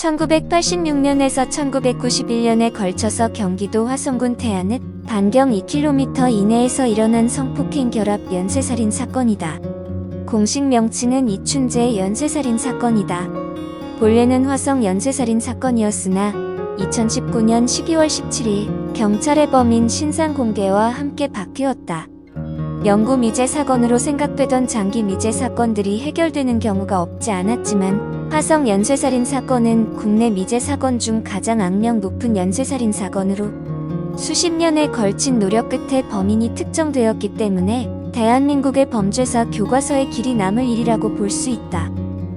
1986년에서 1991년에 걸쳐서 경기도 화성군 태안읍 반경 2km 이내에서 일어난 성폭행 결합 연쇄살인 사건이다. 공식 명칭은 이춘재 연쇄살인 사건이다. 본래는 화성 연쇄살인 사건이었으나 2019년 12월 17일 경찰의 범인 신상 공개와 함께 바뀌었다. 영구 미제 사건으로 생각되던 장기 미제 사건들이 해결되는 경우가 없지 않았지만 화성 연쇄살인 사건은 국내 미제 사건 중 가장 악명 높은 연쇄살인 사건으로 수십 년에 걸친 노력 끝에 범인이 특정되었기 때문에 대한민국의 범죄사 교과서에 길이 남을 일이라고 볼 수 있다.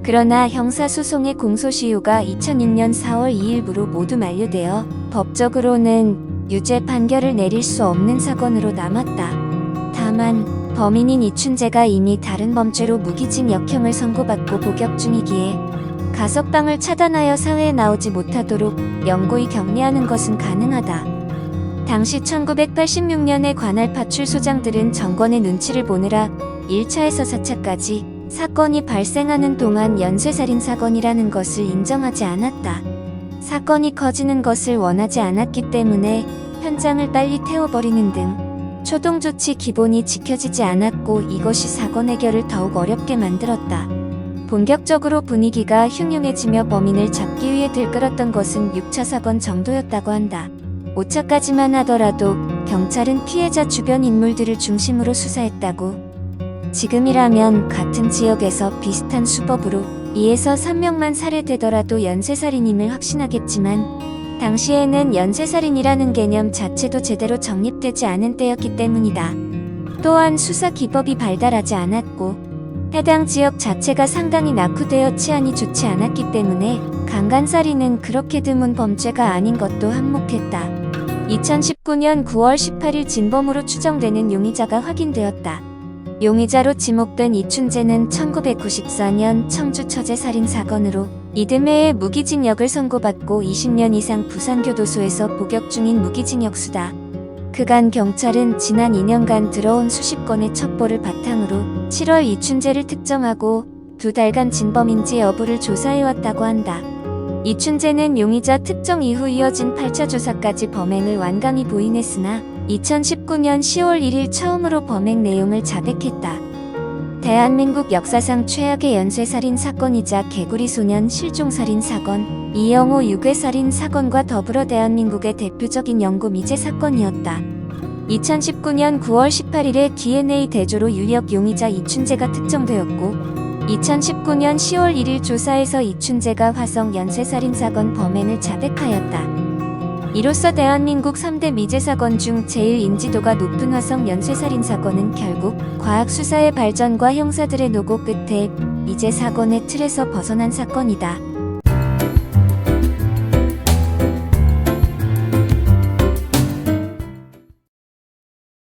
그러나 형사소송의 공소시효가 2006년 4월 2일부로 모두 만료되어 법적으로는 유죄 판결을 내릴 수 없는 사건으로 남았다. 다만 범인인 이춘재가 이미 다른 범죄로 무기징역형을 선고받고 복역 중이기에 가석방을 차단하여 사회에 나오지 못하도록 영구히 격리하는 것은 가능하다. 당시 1986년에 관할 파출소장들은 정권의 눈치를 보느라 1차에서 4차까지 사건이 발생하는 동안 연쇄살인 사건이라는 것을 인정하지 않았다. 사건이 커지는 것을 원하지 않았기 때문에 현장을 빨리 태워버리는 등 초동조치 기본이 지켜지지 않았고 이것이 사건 해결을 더욱 어렵게 만들었다. 본격적으로 분위기가 흉흉해지며 범인을 잡기 위해 들끓었던 것은 6차 사건 정도였다고 한다. 5차까지만 하더라도 경찰은 피해자 주변 인물들을 중심으로 수사했다고. 지금이라면 같은 지역에서 비슷한 수법으로 2에서 3명만 살해되더라도 연쇄살인임을 확신하겠지만 당시에는 연쇄살인이라는 개념 자체도 제대로 정립되지 않은 때였기 때문이다. 또한 수사 기법이 발달하지 않았고 해당 지역 자체가 상당히 낙후되어 치안이 좋지 않았기 때문에 강간살인은 그렇게 드문 범죄가 아닌 것도 한몫했다. 2019년 9월 18일 진범으로 추정되는 용의자가 확인되었다. 용의자로 지목된 이춘재는 1994년 청주 처제살인 사건으로 이듬해에 무기징역을 선고받고 20년 이상 부산교도소에서 복역 중인 무기징역수다. 그간 경찰은 지난 2년간 들어온 수십 건의 첩보를 바탕으로 7월 이춘재를 특정하고 2달간 진범인지 여부를 조사해왔다고 한다. 이춘재는 용의자 특정 이후 이어진 8차 조사까지 범행을 완강히 부인했으나 2019년 10월 1일 처음으로 범행 내용을 자백했다. 대한민국 역사상 최악의 연쇄살인 사건이자 개구리 소년 실종살인 사건, 이영호 유괴살인 사건과 더불어 대한민국의 대표적인 영구 미제 사건이었다. 2019년 9월 18일에 DNA 대조로 유력 용의자 이춘재가 특정되었고 2019년 10월 1일 조사에서 이춘재가 화성 연쇄살인 사건 범행을 자백하였다. 이로써 대한민국 3대 미제 사건 중 제일 인지도가 높은 화성 연쇄살인 사건은 결국 과학수사의 발전과 형사들의 노고 끝에 미제 사건의 틀에서 벗어난 사건이다.